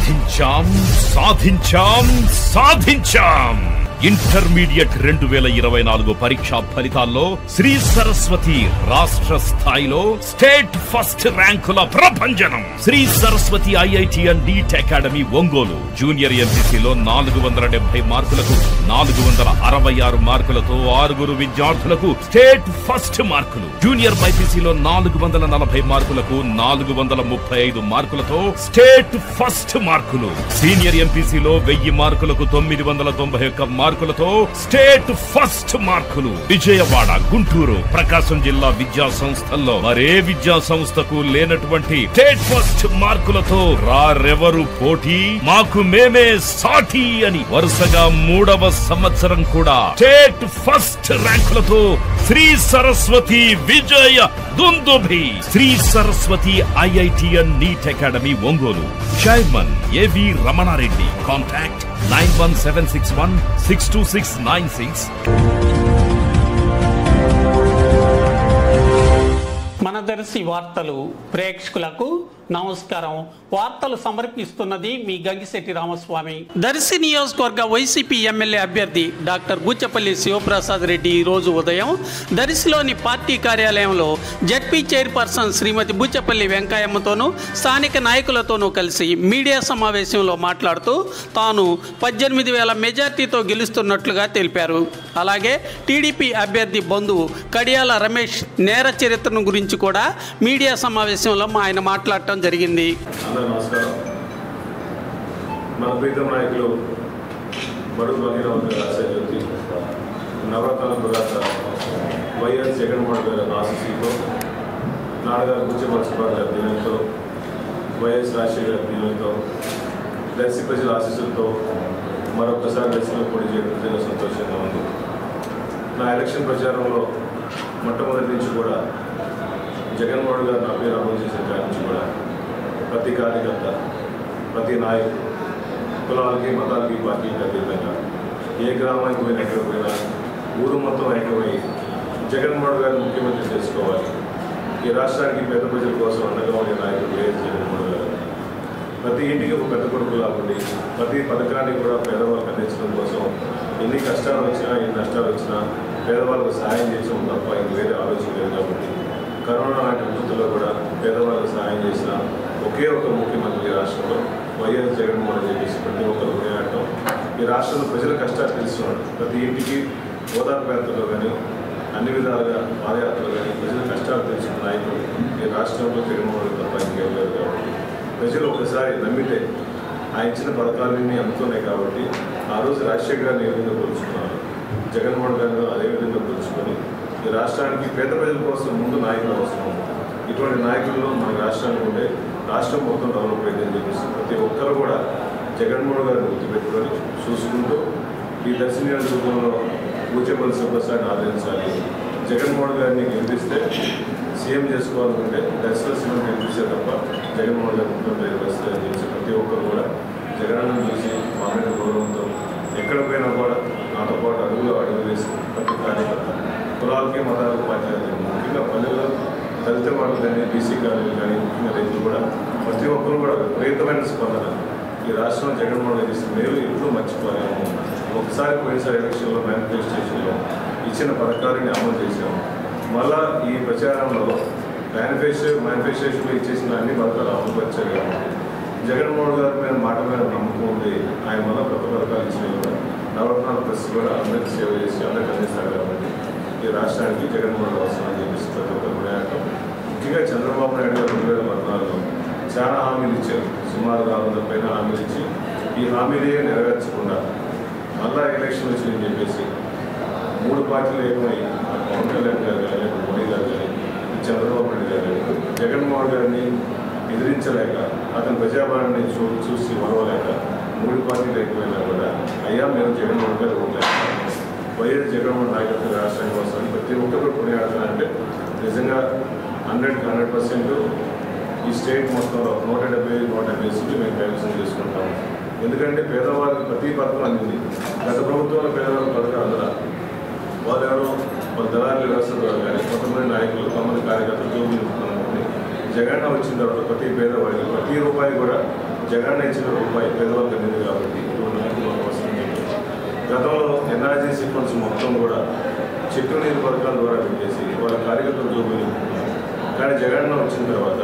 సాధించాం సాధించాం సాధించాం ఇంటర్మీడియట్ 2024 పరీక్షా ఫలితాల్లో శ్రీ సరస్వతి రాష్ట్ర స్థాయిలో స్టేట్ ఫస్ట్ ర్యాంకుల ప్రభంజనం. Sri Saraswati IIT and NEET academy Ongole junior ఎంపీసీలో 470 మార్కులకు 466 మార్కులతో 6 విద్యార్థులకు స్టేట్ ఫస్ట్ మార్కులు. జూనియర్ బైపీసీలో 440 మార్కులకు 435 మార్కులతో స్టేట్ ఫస్ట్ మార్కులు. సీనియర్ ఎంపీసీలో 1000 మార్కులకు 991 మార్కులతో స్టేట్ ఫస్ట్ మార్కులు. విజయవాడ, గుంటూరు, ప్రకాశం జిల్లా విద్యా సంస్థల్లో మరే విద్యా సంస్థకు లేనటువంటి స్టేట్ ఫస్ట్ మార్కులతో రారెవరు పోటీ, మాకు మేమే సాటి అని వరుసగా 3వ సంవత్సరం కూడా స్టేట్ ఫస్ట్ ర్యాంకులతో శ్రీ సరస్వతి విజయ దుందుభి. Shri Saraswati IIT and NEET academy Ongole. Chairman AV Ramana Reddy. Contact 91761 62696. మన దర్శి వార్తలు ప్రేక్షకులకు నమస్కారం. వార్తలు సమర్పిస్తున్నది మీ గంగిశెట్టి రామస్వామి. దర్శి నియోజకవర్గ వైసీపీ ఎమ్మెల్యే అభ్యర్థి డాక్టర్ బూచపల్లి శివప్రసాద్ రెడ్డి ఈరోజు ఉదయం దర్శిలోని పార్టీ కార్యాలయంలో జడ్పీ చైర్పర్సన్ శ్రీమతి బూచపల్లి వెంకయ్యమ్మతోనూ స్థానిక నాయకులతోనూ కలిసి మీడియా సమావేశంలో మాట్లాడుతూ తాను 18,000 మెజార్టీతో గెలుస్తున్నట్లుగా తెలిపారు. అలాగే టీడీపీ అభ్యర్థి బంధువు కడియాల రమేష్ నేర చరిత్రను గురించి కూడా మీడియా సమావేశంలో ఆయన మాట్లాడటం జరిగింది. నమస్కారం. మన ప్రీతం నాయకులు బడుగు బలహీన వర్గాల ఆశాజ్యోతి నవరత్నాల ప్రదాత వైఎస్ జగన్మోహన్ గారి ఆశీస్సులతో, నాన్నగారు బూచపల్లి సుబ్బారావు గారి దీవెనతో, వైఎస్ రాజశేఖర్ గారి దీవెనతో, దర్శి ప్రజల ఆశీస్సులతో మరొకసారి దర్శిలో పోటీ చేయడం చాలా సంతోషంగా ఉంది. నా ఎలక్షన్ ప్రచారంలో మొట్టమొదటి నుంచి కూడా జగన్మోహన్ గారు నా పేరు అమలు చేసిన కాడి నుంచి కూడా ప్రతి కార్యకర్త, ప్రతి నాయకుడు, కులాలకి, మతాలకి, పార్టీలకి అతీతంగా ఏ గ్రామానికి పోయినా, ఎక్కడ పోయినా ఊరు మొత్తం ఐక్యమై జగన్మోహన్ గారిని ముఖ్యమంత్రి చేసుకోవాలి, ఈ రాష్ట్రానికి పేద ప్రజల కోసం అండగా ఉండే నాయకుడు వైఎస్ జగన్మోహన్ గారు. ప్రతి ఇంటికి ఒక పెద్ద కొడుకు లాగుండి ప్రతి పథకాన్ని కూడా పేదవాళ్ళకి అందించడం కోసం ఎన్ని కష్టాలు వచ్చినా, ఎన్ని నష్టాలు వచ్చినా పేదవాళ్ళకు సహాయం చేయడం తప్ప ఇంక వేరే ఆలోచన లేదు. కాబట్టి కరోనా లాంటి విపత్తుల్లో కూడా పేదవాళ్ళకు సహాయం చేసిన ఒకే ఒక ముఖ్యమంత్రి రాష్ట్రంలో వైఎస్ జగన్మోహన్ చెప్పేసి ప్రతి ఒక్కరు కొనియాడటం. ఈ రాష్ట్రంలో ప్రజల కష్టాలు తెలుస్తున్నాడు. ప్రతి ఇంటికి ఓదార్పు యాత్రలో కానీ, అన్ని విధాలుగా పాదయాత్రలు కానీ ప్రజల కష్టాలు తెలుసుకున్న నాయకులు ఈ రాష్ట్రంలో జగన్మోహన్ తప్ప ఇంకేం లేదు. కాబట్టి ప్రజలు ఒకసారి నమ్మితే ఆయన ఇచ్చిన పథకాలన్నీ అందుతున్నాయి. కాబట్టి ఆ రోజు రాజశేఖర్ గారిని ఏ విధంగా కొలుచుకున్నారు, జగన్మోహన్ గారిని అదేవిధంగా కొలుచుకొని ఈ రాష్ట్రానికి పేద ప్రజల కోసం ముందు నాయకులు అవసరం. ఇటువంటి నాయకుల్లో మన రాష్ట్రానికి ఉండే రాష్ట్రం మొత్తం డెవలప్ అయిందని చెప్పేసి ప్రతి ఒక్కరు కూడా జగన్మోహన్ గారిని గుర్తుపెట్టుకొని చూసుకుంటూ ఈ దర్శి నియోజకవర్గంలో బూచపల్లి శివప్రసాద్ని ఆదరించాలి. జగన్మోహన్ గారిని గెలిపిస్తే సీఎం చేసుకోవాలనుకుంటే దర్శిలో సీఎం గెలిపిస్తే తప్ప జగన్మోహన్ గారి ముఖ్యమంత్రి వస్తుందని చెప్పి ప్రతి ఒక్కరు కూడా జగనన్నను చూసి మా మీద గౌరవంతో ఎక్కడ పోయినా కూడా నాతో పాటు అడుగు వేసి ప్రతి కార్యకర్త కులాలకి, మతాలకు, పార్టీలకి, ముఖ్యంగా పల్లెల్లో దళిత వాళ్ళు కానీ, బీసీ కాలేజీలు కానీ, ముఖ్యంగా రైతులు కూడా ప్రతి ఒక్కరు కూడా విపరీతమైన స్పందన. ఈ రాష్ట్రంలో జగన్మోహన్ రెడ్డి ఇచ్చిన మేలు ఎప్పుడూ మర్చిపోయాము. ఒకసారి పోయినసారి ఎలక్షన్లో మేనిఫెస్టేషన్లో ఇచ్చిన పథకాలని అమలు చేశాము. మళ్ళా ఈ ప్రచారంలో మేనిఫెస్టేషన్లో ఇచ్చేసిన అన్ని పథకాలు అమలు పరిచారు. జగన్మోహన్ గారి మీద మాట మీద నమ్మకం ఉంది. ఆయన వల్ల కొత్త పథకాలు ఇచ్చినవి కూడా నవరత్నాల ప్రెస్ కూడా అందరికీ సేవ చేసి అందరికీ అందిస్తారు. కాబట్టి ఈ రాష్ట్రానికి జగన్మోహన్ అవసరం అని చెప్పేసి ప్రతి ఒక్కరు కొనియాడటం. ముఖ్యంగా చంద్రబాబు నాయుడు గారు 2014లో చాలా హామీలు ఇచ్చారు. సుమారు 400 పైన హామీలు ఇచ్చి ఈ హామీలే నెరవేర్చకుండా మళ్ళా ఎలక్షన్ వచ్చిందని చెప్పేసి 3 పార్టీలు ఏమై పవన్ కళ్యాణ్ గారు కానీ, మోడీ గారు కానీ, చంద్రబాబు నాయుడు గారు కానీ జగన్మోహన్ గారిని ఎదిరించలేక, అతని ప్రజాభారాన్ని చూసి మరవలేక 3 పార్టీలు ఎక్కువైనా కూడా అయ్యా మేము జగన్మోహన్ గారు ఉండలేక వైఎస్ జగన్మోహన్ నాయకత్వ రాష్ట్రానికి వస్తామని ప్రతి ఒక్కరు కొనియాడుతున్నారంటే నిజంగా 100% ఈ స్టేట్ మొత్తంలో 170 సీట్లు మేము కైవసం చేసుకుంటాము. ఎందుకంటే పేదవాళ్ళకి ప్రతి పథకం అందింది. గత ప్రభుత్వంలో పేదవాళ్ళ పథకాలు అందరా వాళ్ళు ఎవరో వాళ్ళ దళారుల వ్యవస్థ ద్వారా కానీ కొంతమంది నాయకులు, కొంతమంది కార్యకర్తలు జోబులు జగన్ వచ్చిన తర్వాత ప్రతి పేదవాడికి ప్రతి రూపాయి కూడా జగన్ ఇచ్చిన రూపాయి పేదవాళ్ళకి అందింది కాబట్టి 2% గతంలో ఎన్ఆర్జీసీ ఫండ్స్ మొత్తం కూడా చెట్టు నీరు పథకాల ద్వారా పెట్టేసి వాళ్ళ కార్యకర్తలు జోబులు. కానీ జగన్ వచ్చిన తర్వాత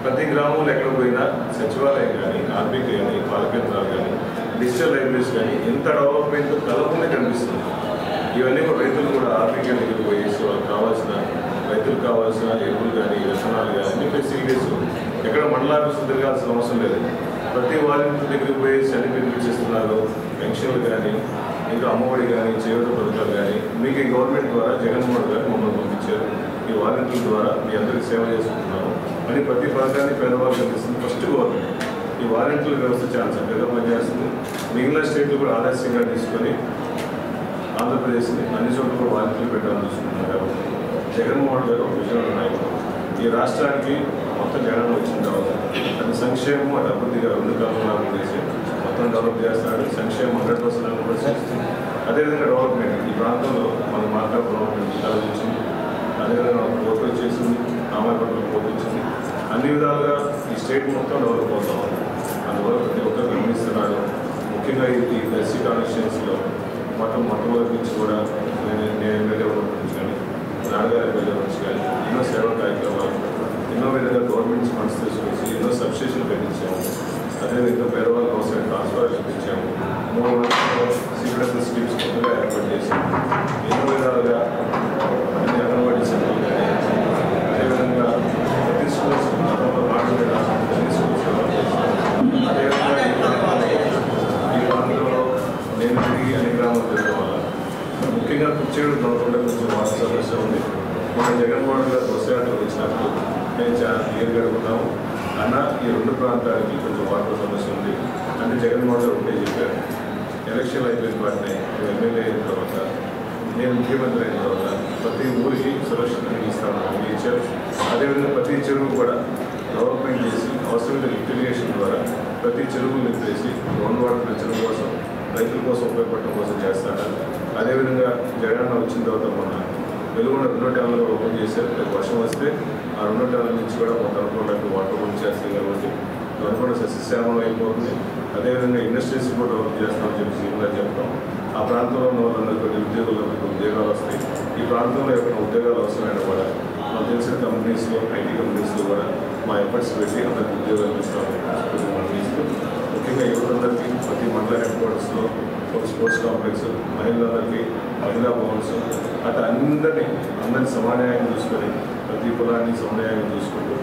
ప్రతి గ్రామంలో ఎక్కడ పోయినా సచివాలయం కానీ, ఆర్బీకే కానీ, పాలకేంద్రాలు కానీ, డిజిటల్ లైబ్రరీస్ కానీ ఎంత డెవలప్మెంట్ కలపనే కనిపిస్తుంది. ఇవన్నీ కూడా రైతులు కూడా ఆర్బీకే దగ్గరికి పోయేసి వాళ్ళకి కావాల్సిన రైతులకు కావాల్సిన ఎరువులు కానీ, విత్తనాలు కానీ అన్ని ఫెసిలిటీస్ ఎక్కడ మండలాఫీసులు తిరగాల్సిన అవసరం లేదు. ప్రతి వాలంటీర్ దగ్గరికి పోయేసి అన్ని బెనిఫిట్స్ ఇస్తున్నారు. పెన్షన్లు కానీ, ఇంకా అమ్మఒడి కానీ, చేయూత పథకాలు కానీ మీకు ఈ గవర్నమెంట్ ద్వారా జగన్మోహన్ గారు మమ్మల్ని పంపించారు. ఈ వాలంటీర్ల ద్వారా మీ అందరికీ సేవ చేసుకుంటున్నాము అని ప్రతి పథకాన్ని పేదవాళ్ళకి అందిస్తుంది ఫస్ట్ గవర్నమెంట్. ఈ వాలంటీర్ల వ్యవస్థ చాలా చక్కగా పనిచేస్తుంది. మిగిలిన స్టేట్లు కూడా ఆదర్శంగా తీసుకొని ఆంధ్రప్రదేశ్ని అన్ని చోట్ల కూడా వాలంటీర్లు పెట్టాలని చూసుకుంటున్నారు. కాబట్టి జగన్మోహన్ గారు ఒక విజయనగర నాయకుడు. ఈ రాష్ట్రానికి మొత్తం జగన్ వచ్చిన తర్వాత అది సంక్షేమం, అది అభివృద్ధిగా 2 కాలంలో చేసి మొత్తం డెవలప్ చేస్తున్నాడు. సంక్షేమం 100% కూడా చేస్తుంది. అదేవిధంగా డెవలప్మెంట్ ఈ ప్రాంతంలో మన మార్కెట్ డెవలప్మెంట్ ఆలోచించింది. అదేవిధంగా పోటీ వచ్చేసింది, రామాయపట్నం పోటీ వచ్చింది. అన్ని విధాలుగా ఈ స్టేట్ మొత్తం డెవలప్ అవుతా ఉంది. అందువల్ల ప్రతి ఒక్కరు గమనిస్తున్నాడు. ముఖ్యంగా ఈ దర్శి కాన్స్టిట్యున్సీలో మొట్టమొదటి నుంచి కూడా నేను ఎమ్మెల్యే ఉన్నప్పటి నుంచి కానీ, నాన్నగారి ఎమ్మెల్యే నుంచి కానీ ఎన్నో సేవా కార్యక్రమాలు, ఎన్నో విధంగా గవర్నమెంట్ ఫండ్స్ తీసుకొచ్చి ఎన్నో సబ్స్టేషన్లు పెట్టించాము. అదేవిధంగా పేదవాళ్ళకి అవసరం ట్రాన్స్ఫర్ ఇప్పించాము. 3 సీక్రెట్ స్కీమ్స్ కొత్తగా ఏర్పాటు చేశాము. ఎన్నో విధాలుగా అన్ని అంగన్వాడీ సెంటర్లు కానీ, అదేవిధంగా ప్రతి స్కూల్స్ మాట మీద అన్ని స్కూల్స్ డెవలప్ చేశాము. అదేవిధంగా ఈ ప్రాంతంలో నేను తిరిగి అన్ని గ్రామాలు తిరగడం వల్ల ముఖ్యంగా కుర్చేడు నడవకుండా కొంచెం వాటర్ సమస్య ఉంది. మన జగన్మోహన్ గారు బస్సు యాత్ర వచ్చినప్పుడు మేము చాలా క్లియర్గా అడుగుతాము. అన్న ఈ 2 ప్రాంతాలకి కొంచెం వాటర్ సమస్య ఉంది అంటే జగన్మోహన్ గారు ఉంటే చెప్పారు. ఎలక్షన్ అయిపోయిన వాటిని ఎమ్మెల్యే అయిన తర్వాత, నేను ముఖ్యమంత్రి అయిన తర్వాత ప్రతి ఊరికి సురక్షితంగా ఇస్తామని ఇచ్చారు. అదేవిధంగా ప్రతి చెరువు కూడా డెవలప్మెంట్ చేసి అవసరమైన లిఫ్ట్ ఇరిగేషన్ ద్వారా ప్రతి చెరువులు నింపేసి గ్రౌండ్ వాటర్ పెంచడం కోసం, రైతుల కోసం ఉపయోగపడటం కోసం చేస్తాడు. అదేవిధంగా జగన్ వచ్చిన తర్వాత మొన్న వెలుగుండ 2 డ్యామ్లు ఓపెన్ చేశారు. వర్షం వస్తే ఆ 2 డ్యామ్ల నుంచి కూడా మొత్తం అనుకోవడానికి వాటర్ ఓపెన్ చేస్తాయి కాబట్టి అనుకోవడం సస్యశ్యామలం అయిపోతుంది. అదేవిధంగా ఇండస్ట్రీస్ కూడా డెవలప్ చేస్తామని చెప్పి సీఎంగా చెప్తాం. ఆ ప్రాంతంలో ఉన్న వాళ్ళందరికీ ఉద్యోగాలు వస్తాయి. ఈ ప్రాంతంలో ఎక్కడ ఉద్యోగాలు అవసరమైన కూడా మాకు తెలిసిన కంపెనీస్లో, ఐటీ కంపెనీస్లో కూడా మా ఎఫర్ట్స్ పెట్టి అందరికీ ఉద్యోగాలు ఇస్తామని ఇస్తూ ముఖ్యంగా యువతందరికీ ప్రతి మండల హెడ్ క్వార్టర్స్లో ఒక స్పోర్ట్స్ కాంప్లెక్స్, మహిళలందరికీ మహిళా భవన్స్ అట్లా అందరినీ సమన్యాయం చూసుకొని ప్రతి కులాన్ని సమన్యాయం చూసుకుంటూ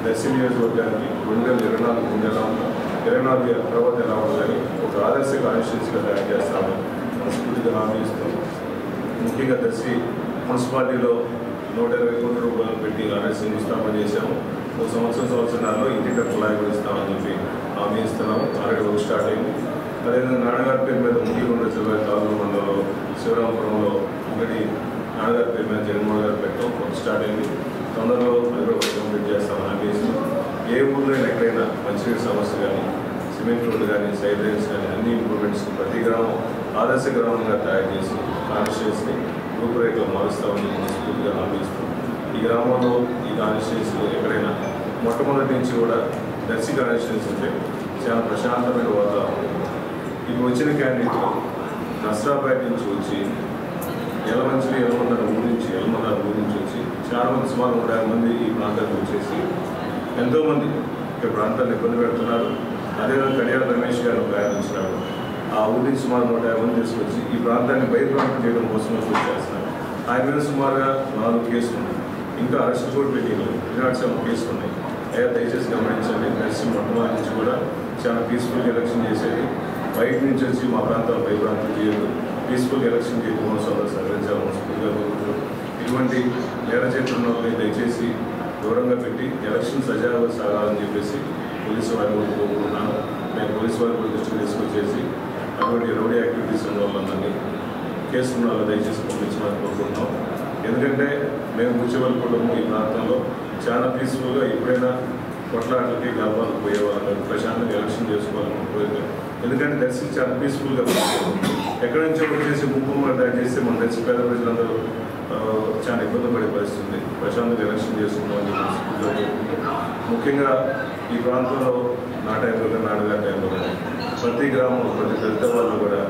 దర్శి నియోజకవర్గానికి 2024 తర్వాత ఎలా ఉండాలని ఒక ఆదర్శ కాన్స్టిట్యున్సీగా తయారు చేస్తామని మనస్ఫూర్తిగా హామీ ఇస్తాం. ముఖ్యంగా దర్శి మున్సిపాలిటీలో 120 కోట్ల రూపాయలు పెట్టి ఆర్ఎస్ఎం ఇస్తామని చేశాము. 1 సంవత్సరాల్లో ఇంటి కుళాయి కూడా ఇస్తామని చెప్పి హామీ ఇస్తున్నాము. ఆల్రెడీ వర్క్ స్టార్ట్ అయింది. అదేవిధంగా నాన్నగారి పేరు మీద ముఖ్యమండ జిల్లా కాలూరు మండలంలో శివరామపురంలో ఒకటి నాన్నగారి పేరు మీద జగన్మోహన్ గారు పెట్టడం వర్క్ స్టార్ట్ అయింది. తొందరలో అది కూడా కంప్లీట్ చేస్తామని హామీ ఇస్తున్నాం. ఏ ఊళ్ళో ఎక్కడైనా మంచినీటి సమస్య కానీ, సిమెంట్ రోడ్లు కానీ, సైడ్ లైన్స్ కానీ అన్ని ఇంప్రూవ్మెంట్స్ ప్రతి గ్రామం ఆదర్శ గ్రామంగా తయారు చేసి కాన్స్టిట్యున్సీని రూపురేఖలు మారుస్తామని మనస్ఫూర్తిగా హామీ ఇస్తాం. ఈ గ్రామంలో ఈ కాన్స్టిట్యున్సీలో ఎక్కడైనా మొట్టమొదటి నుంచి కూడా దర్శి కాన్స్టిట్యున్సీ ఉంటే చాలా ప్రశాంతమైన వాతావరణం. ఇప్పుడు వచ్చిన క్యాండిడేట్లు నస్రాపేట నుంచి వచ్చి ఎలమందర ఊరి నుంచి వచ్చి చాలా మంది సుమారు 150 మంది ఈ ప్రాంతానికి వచ్చేసి ఎంతోమంది ఇక్కడ ప్రాంతాన్ని ఇబ్బంది పెడుతున్నారు. అదేవిధంగా కడియాల రమేష్ గారు ప్రయాణించినారు. ఆ ఊరి నుంచి సుమారు 150 మంది తీసుకొచ్చి ఈ ప్రాంతాన్ని బహిర్భాగం చేయడం కోసం కృషి చేస్తున్నారు. ఆయన మీద సుమారుగా 4 కేసులు ఉన్నాయి. ఇంకా అరెస్ట్ కూడా పెట్టింది. 307 కేసులు ఉన్నాయి. దయచేసి గమనించండి. దర్శి మొట్టమొదటి నుంచి కూడా చాలా పీస్ఫుల్గా ఎలక్షన్ చేసేది. బయట నుంచి వచ్చి మా ప్రాంతాలు భయభ్రాంతులు చేయదు. పీస్ఫుల్గా ఎలక్షన్ చేయడం కోసం సహకరించాలి మనస్ఫూర్తిగా కోరుకుంటున్నాం. ఇటువంటి నేర చేతులని దయచేసి దూరంగా పెట్టి ఎలక్షన్ సజావుగా సాగాలని చెప్పేసి పోలీసు వారిని కూడా కోరుకుంటున్నాను. నేను పోలీసు వారి కూడా దృష్టికి తీసుకొచ్చేసి అటువంటి రౌడీ యాక్టివిటీస్ ఉన్న వాళ్ళందరినీ కేసు ఉన్న వాళ్ళు దయచేసి పంపించమని కోరుకుంటున్నాం. ఎందుకంటే మేము కూర్చోవల్ కుటుంబం ఈ ప్రాంతంలో చాలా పీస్ఫుల్గా ఎప్పుడైనా కొట్లాటలకి గర్భాలకు పోయే వాళ్ళని ప్రశాంతంగా ఎలక్షన్ చేసుకోవాలని కోరిక. ఎందుకంటే దర్శి చాలా పీస్ఫుల్గా ఎక్కడి నుంచో వచ్చేసి ముఖ్యంగా తయారు చేస్తే మన దర్శి పేద ప్రజలందరూ చాలా ఇబ్బంది పడే పరిస్థితుంది. ప్రశాంతంగా ఎలక్షన్ చేసుకుందామని ముఖ్యంగా ఈ ప్రాంతంలో నా టైంలో కానీ నాన్నగారి టైంలో కానీ ప్రతి గ్రామంలో ప్రతి దళిత వాళ్ళు కూడా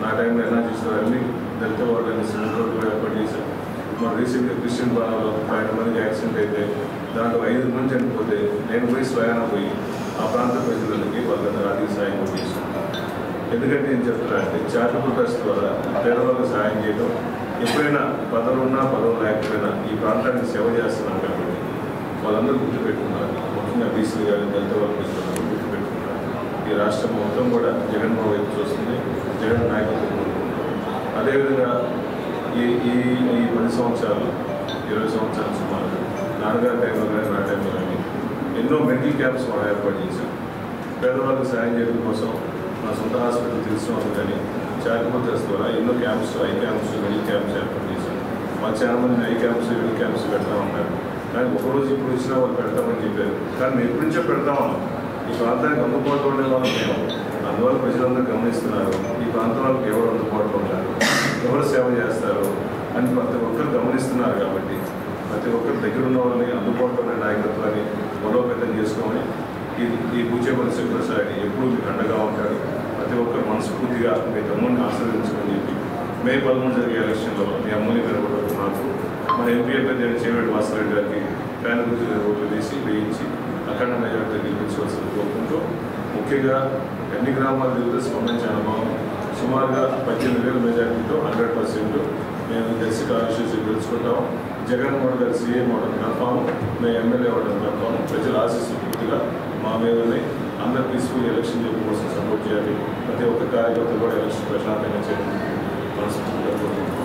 నా టైంలో ఎలా చేశారు అన్ని దళిత వాళ్ళని సిమెంట్ రోడ్డు ఏర్పాటు చేశారు. మన రీసెంట్గా క్రిస్టియన్ బాణంలో 5 మందికి యాక్సిడెంట్ అయితే దాంట్లో 5 మంది చనిపోతే నేను పోయి స్వయాన పోయి ఆ ప్రాంత ప్రజలకి వాళ్ళందరూ ఆర్థిక సాయం కూడా చేశాను. ఎందుకంటే నేను చెప్తున్నా అంటే చారిటబుల్ ట్రస్ట్ ద్వారా పేదవాళ్ళకి సాయం చేయడం, ఎప్పుడైనా పదవులు ఉన్నా పదవులు లేకపోయినా ఈ ప్రాంతానికి సేవ చేస్తున్నాను కాబట్టి వాళ్ళందరూ గుర్తుపెట్టుకున్నారు. ముఖ్యంగా బీసీలు కానీ దళిత వాళ్ళు గుర్తుపెట్టుకున్నారు. ఈ రాష్ట్రం మొత్తం కూడా జగన్మోహన్ వైపు చూస్తుంది, జగన్ నాయకత్వం. అదేవిధంగా ఈ ఈ ఈ 10 సంవత్సరాలు 20 సంవత్సరాలు సుమారు నాన్నగారి టైంలో కానీ నా టైంలో కానీ ఎన్నో మెడికల్ క్యాంప్స్ మనం ఏర్పాటు చేశాం. పేదవాళ్ళకి సాయం చేయడం కోసం నా సొంత హాస్పిటల్ తెలిసిన వాళ్ళు కానీ చారిటబుల్ ట్రస్ట్ ద్వారా ఎన్నో camps, I camps, medical camps ఏర్పాటు చేశాం. వాళ్ళు చాలా మంది ఐ క్యాంప్స్, మెడికల్ క్యాంప్స్ పెడతా ఉన్నారు. కానీ ఒకరోజు ఇప్పుడు వచ్చినా వాళ్ళు పెడతామని చెప్పారు. కానీ మేము ఎప్పటి నుంచో పెడతామన్నాం. ఈ ప్రాంతానికి అందుబాటులో ఉండే వాళ్ళు మేము, అందువల్ల ప్రజలందరూ గమనిస్తున్నారు. ఈ ప్రాంతం వాళ్ళకి ఎవరు అందుబాటులో ఉంటారు, ఎవరు సేవ చేస్తారు అని ప్రతి ఒక్కరు గమనిస్తున్నారు. కాబట్టి ప్రతి ఒక్కరి దగ్గర ఉన్న వాళ్ళని అందుబాటులో ఉన్న నాయకత్వాన్ని బలోపేతం చేసుకోమని ఈ బూచేపల్లి శివప్రసాద్ ఎప్పుడు మీకు అండగా ఉంటాడు. ప్రతి ఒక్కరు మనస్ఫూర్తిగా మీ తమ్ముడిని ఆశీర్వదించమని చెప్పి మే 11 జరిగే ఎలక్షన్లో మీ అమ్మని నిలబడవచ్చు. నాకు మన ఎంపీ అభ్యర్థి చేవేటి వాసరెడ్డి గారికి ఫ్యాన్ గుర్తు ఓట్లు తీసి వేయించి అఖండ మెజార్టీ గెలిపించవలసింది కోరుకుంటూ, ముఖ్యంగా ఎన్ని గ్రామాలు దిగుతూ స్పందించే అనుభవం సుమారుగా 18,000 మెజార్టీతో 100% మేము దర్శి కాన్స్టిట్యూన్సీ గెలుచుకుంటాం. జగన్మోహన్ గారు సీఎం అవడం కన్ఫామ్, మేము ఎమ్మెల్యే అవడం కన్ఫామ్. ప్రజల ఆశీస్సులు పూర్తిగా మా మీదనే. అందరు పీస్ఫుల్ ఎలక్షన్ చెప్పి కోసం సపోర్ట్ చేయాలి. ప్రతి ఒక్క కార్యకర్త కూడా ఎలక్షన్ ప్రశాంతంగా చేయాలి మనస్ఫూర్తిగా కోరుకుంటున్నాం.